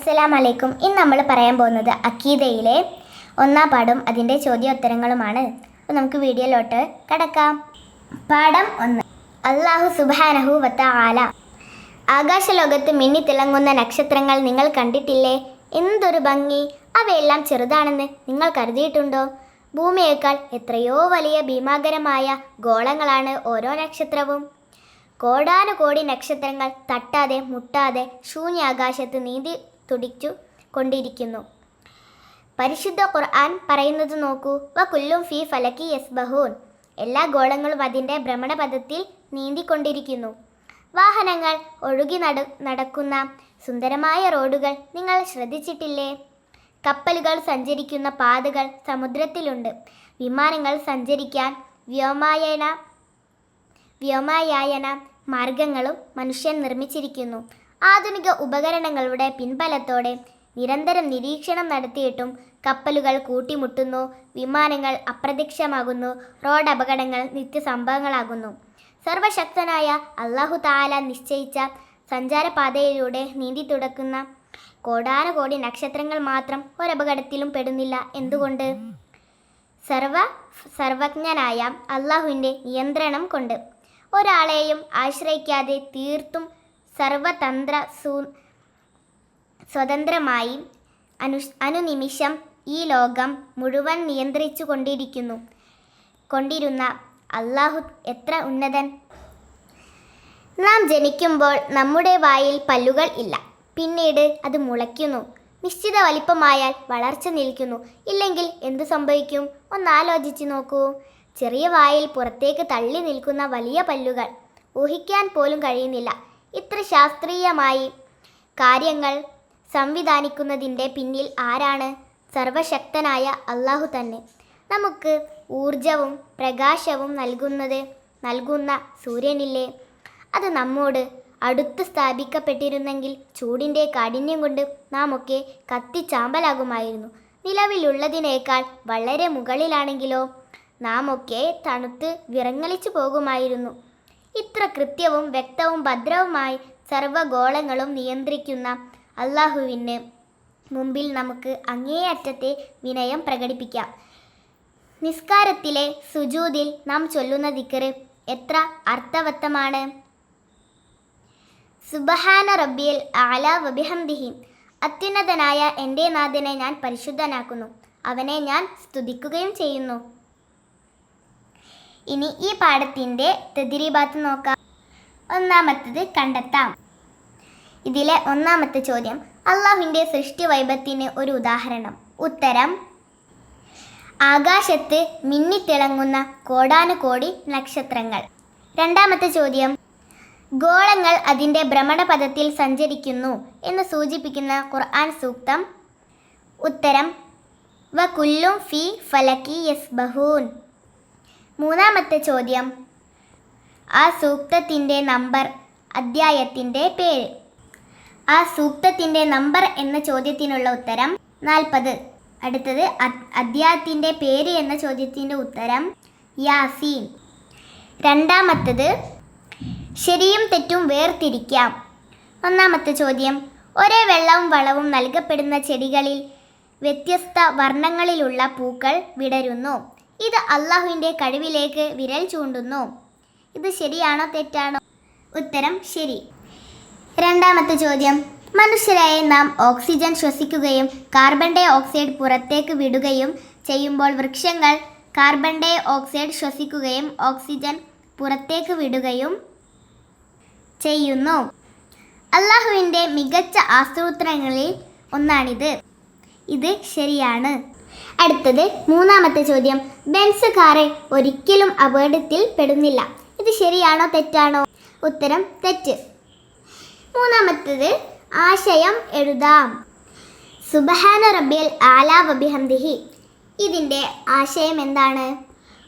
അസ്സലാമു അലൈക്കും. ഇന്ന് നമ്മൾ പറയാൻ പോകുന്നത് അക്കീദയിലെ ഒന്നാം പാഠം അതിൻ്റെ ചോദ്യോത്തരങ്ങളുമാണ്. അപ്പോൾ നമുക്ക് വീഡിയോയിലോട്ട് കടക്കാം. പാഠം 1. അല്ലാഹു സുബ്ഹാനഹു വ തആല. ആകാശലോകത്ത് മിന്നിത്തിളങ്ങുന്ന നക്ഷത്രങ്ങൾ നിങ്ങൾ കണ്ടിട്ടില്ലേ? എന്തൊരു ഭംഗി! അവയെല്ലാം ചെറുതാണെന്ന് നിങ്ങൾ കരുതിയിട്ടുണ്ടോ? ഭൂമിയേക്കാൾ എത്രയോ വലിയ ഭീമാകരമായ ഗോളങ്ങളാണ് ഓരോ നക്ഷത്രവും. കോടാനുകോടി നക്ഷത്രങ്ങൾ തട്ടാതെ മുട്ടാതെ ശൂന്യാകാശത്ത് നീന്തി തുടിച്ചു കൊണ്ടിരിക്കുന്നു. പരിശുദ്ധ ഖുർആൻ പറയുന്നത് നോക്കൂ. വകുല്ലും ഫീ ഫലക്കി യസ്ബഹൂൻ. എല്ലാ ഗോളങ്ങളും അതിൻ്റെ ഭ്രമണപഥത്തിൽ നീന്തിക്കൊണ്ടിരിക്കുന്നു. വാഹനങ്ങൾ ഒഴുകി നടക്കുന്ന സുന്ദരമായ റോഡുകൾ നിങ്ങൾ ശ്രദ്ധിച്ചിട്ടില്ലേ? കപ്പലുകൾ സഞ്ചരിക്കുന്ന പാതകൾ സമുദ്രത്തിലുണ്ട്. വിമാനങ്ങൾ സഞ്ചരിക്കാൻ വ്യോമയാന മാർഗങ്ങളും മനുഷ്യൻ നിർമ്മിച്ചിരിക്കുന്നു. ആധുനിക ഉപകരണങ്ങളുടെ പിൻബലത്തോടെ നിരന്തരം നിരീക്ഷണം നടത്തിയിട്ടും കപ്പലുകൾ കൂട്ടിമുട്ടുന്നു, വിമാനങ്ങൾ അപ്രത്യക്ഷമാകുന്നു, റോഡ് അപകടങ്ങൾ നിത്യസംഭവങ്ങളാകുന്നു. സർവശക്തനായ അല്ലാഹു തആല നിശ്ചയിച്ച സഞ്ചാരപാതയിലൂടെ നീന്തി തുടക്കുന്ന കോടാനുകോടി നക്ഷത്രങ്ങൾ മാത്രം ഒരപകടത്തിലും പെടുന്നില്ല. എന്തുകൊണ്ട്? സർവജ്ഞനായ അല്ലാഹുവിൻ്റെ നിയന്ത്രണം കൊണ്ട്. ഒരാളെയും ആശ്രയിക്കാതെ തീർത്തും സ്വതന്ത്രമായി അനുനിമിഷം ഈ ലോകം മുഴുവൻ നിയന്ത്രിച്ചു കൊണ്ടിരുന്ന അല്ലാഹു എത്ര ഉന്നതൻ! നാം ജനിക്കുമ്പോൾ നമ്മുടെ വായിൽ പല്ലുകൾ ഇല്ല. പിന്നീട് അത് മുളയ്ക്കുന്നു. നിശ്ചിത വലിപ്പമായാൽ വളർച്ച നിൽക്കുന്നു. ഇല്ലെങ്കിൽ എന്തു സംഭവിക്കും? ഒന്നാലോചിച്ച് നോക്കൂ. ചെറിയ വായിൽ പുറത്തേക്ക് തള്ളി നിൽക്കുന്ന വലിയ പല്ലുകൾ ഊഹിക്കാൻ പോലും കഴിയുന്നില്ല. ഇത്ര ശാസ്ത്രീയമായി കാര്യങ്ങൾ സംവിധാനിക്കുന്നതിൻ്റെ പിന്നിൽ ആരാണ്? സർവശക്തനായ അല്ലാഹു തന്നെ. നമുക്ക് ഊർജവും പ്രകാശവും നൽകുന്ന സൂര്യനില്ലേ? അത് നമ്മോട് അടുത്ത് സ്ഥാപിക്കപ്പെട്ടിരുന്നെങ്കിൽ ചൂടിൻ്റെ കാഠിന്യം കൊണ്ട് നാം ഒക്കെ കത്തിച്ചാമ്പലാകുമായിരുന്നു. നിലവിലുള്ളതിനേക്കാൾ വളരെ മുകളിലാണെങ്കിലോ നാം ഒക്കെ തണുത്ത് വിറങ്ങലിച്ചു പോകുമായിരുന്നു. ഇത്ര കൃത്യവും വ്യക്തവും ഭദ്രവുമായി സർവ്വഗോളങ്ങളും നിയന്ത്രിക്കുന്ന അല്ലാഹുവിന് മുമ്പിൽ നമുക്ക് അങ്ങേയറ്റത്തെ വിനയം പ്രകടിപ്പിക്കാം. നിസ്കാരത്തിലെ സുജൂദിൽ നാം ചൊല്ലുന്ന ദിക്ർ എത്ര അർത്ഥവത്തമാണ്! സുബ്ഹാന റബ്ബിയൽ അഅ്ലാ വബിഹംദിഹി. അത്യുന്നതനായ എൻ്റെ നാഥനെ ഞാൻ പരിശുദ്ധനാക്കുന്നു, അവനെ ഞാൻ സ്തുതിക്കുകയും ചെയ്യുന്നു. ഇനി ഈ പാഠത്തിൻ്റെ തദ്രീബാത്ത് നോക്കാം. ഒന്നാമത്തത് കണ്ടെത്താം. ഇതിലെ ഒന്നാമത്തെ ചോദ്യം, അല്ലാഹുവിൻ്റെ സൃഷ്ടി വൈഭവത്തിന് ഒരു ഉദാഹരണം. ഉത്തരം: ആകാശത്ത് മിന്നിത്തിളങ്ങുന്ന കോടാനുകോടി നക്ഷത്രങ്ങൾ. രണ്ടാമത്തെ ചോദ്യം, ഗോളങ്ങൾ അതിൻ്റെ ഭ്രമണപഥത്തിൽ സഞ്ചരിക്കുന്നു എന്ന് സൂചിപ്പിക്കുന്ന ഖുർആൻ സൂക്തം. ഉത്തരം: വകുല്ലും ഫീ ഫലക്കി യസ്ബഹൂൻ. മൂന്നാമത്തെ ചോദ്യം, ആ സൂക്തത്തിൻ്റെ നമ്പർ, അദ്ധ്യായത്തിൻ്റെ പേര്. ആ സൂക്തത്തിൻ്റെ നമ്പർ എന്ന ചോദ്യത്തിനുള്ള ഉത്തരം 40. അടുത്തത് അദ്ധ്യായത്തിൻ്റെ പേര് എന്ന ചോദ്യത്തിൻ്റെ ഉത്തരം യാസീൻ. രണ്ടാമത്തത് ശരിയും തെറ്റും വേർതിരിക്കാം. ഒന്നാമത്തെ ചോദ്യം, ഒരേ വെള്ളവും വളവും നൽകപ്പെടുന്ന ചെടികളിൽ വ്യത്യസ്ത വർണ്ണങ്ങളിലുള്ള പൂക്കൾ വിടരുന്നു. ഇത് അല്ലാഹുവിൻ്റെ കഴിവിലേക്ക് വിരൽ ചൂണ്ടുന്നു. ഇത് ശരിയാണോ തെറ്റാണോ? ഉത്തരം ശരി. രണ്ടാമത്തെ ചോദ്യം, മനുഷ്യരായ നാം ഓക്സിജൻ ശ്വസിക്കുകയും കാർബൺ ഡൈ ഓക്സൈഡ് പുറത്തേക്ക് വിടുകയും ചെയ്യുമ്പോൾ വൃക്ഷങ്ങൾ കാർബൺ ഡൈ ഓക്സൈഡ് ശ്വസിക്കുകയും ഓക്സിജൻ പുറത്തേക്ക് വിടുകയും ചെയ്യുന്നു. അല്ലാഹുവിൻ്റെ മികച്ച ആസൂത്രണങ്ങളിൽ ഒന്നാണിത്. ഇത് ശരിയാണ്. അടുത്തത് മൂന്നാമത്തെ ചോദ്യം, ബെൻസ് കാറ് ഒരിക്കലും അപകടത്തിൽ പെടുന്നില്ല. ഇത് ശരിയാണോ തെറ്റാണോ? ഉത്തരം തെറ്റ്. മൂന്നാമത്തേത് ആശയം എഴുതാം. സുബ്ഹാന റബ്ബിയൽ അഅ്ലാ വബിഹംദിഹി. ഇതിൻ്റെ ആശയം എന്താണ്?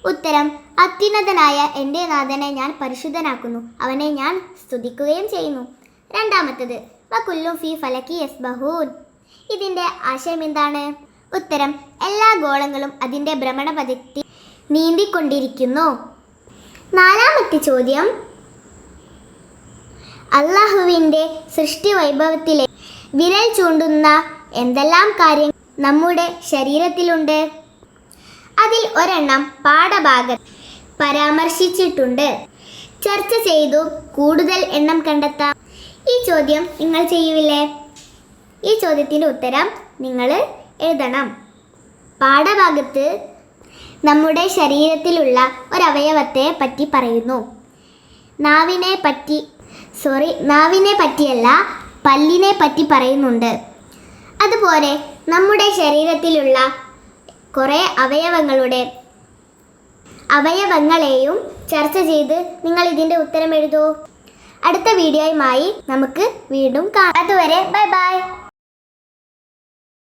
ഉത്തരം: അത്യുന്നതനായ എൻ്റെ നാഥനെ ഞാൻ പരിശുദ്ധനാക്കുന്നു, അവനെ ഞാൻ സ്തുതിക്കുകയും ചെയ്യുന്നു. രണ്ടാമത്തേത് വകുല്ലും ഫീ ഫലക്കി യസ്ബഹൂൻ. ഇതിൻ്റെ ആശയം എന്താണ്? ഉത്തരം: എല്ലാ ഗോളങ്ങളും അതിൻ്റെ ഭ്രമണപഥത്തിൽ നീന്തിക്കൊണ്ടിരിക്കുന്നു. നാലാമത്തെ ചോദ്യം, അല്ലാഹുവിൻ്റെ സൃഷ്ടി വൈഭവത്തിലെ വിരൽ ചൂണ്ടുന്ന എന്തെല്ലാം കാര്യങ്ങൾ നമ്മുടെ ശരീരത്തിലുണ്ട്? അതിൽ ഒരെണ്ണം പാഠഭാഗത്ത് പരാമർശിച്ചിട്ടുണ്ട്. ചർച്ച ചെയ്തു കൂടുതൽ എണ്ണം കണ്ടെത്താം. ഈ ചോദ്യം നിങ്ങൾ ചെയ്യുവില്ലേ? ഈ ചോദ്യത്തിൻ്റെ ഉത്തരം നിങ്ങൾ എഴുതണം. പാഠഭാഗത്ത് നമ്മുടെ ശരീരത്തിലുള്ള ഒരവയവത്തെ പറ്റി പറയുന്നു. നാവിനെ പറ്റിയല്ല, പല്ലിനെ പറ്റി പറയുന്നുണ്ട്. അതുപോലെ നമ്മുടെ ശരീരത്തിലുള്ള കുറേ അവയവങ്ങളെയും ചർച്ച ചെയ്ത് നിങ്ങൾ ഇതിൻ്റെ ഉത്തരം എഴുതൂ. അടുത്ത വീഡിയോയുമായി നമുക്ക് വീണ്ടും കാണാം. അതുവരെ ബൈ ബൈ.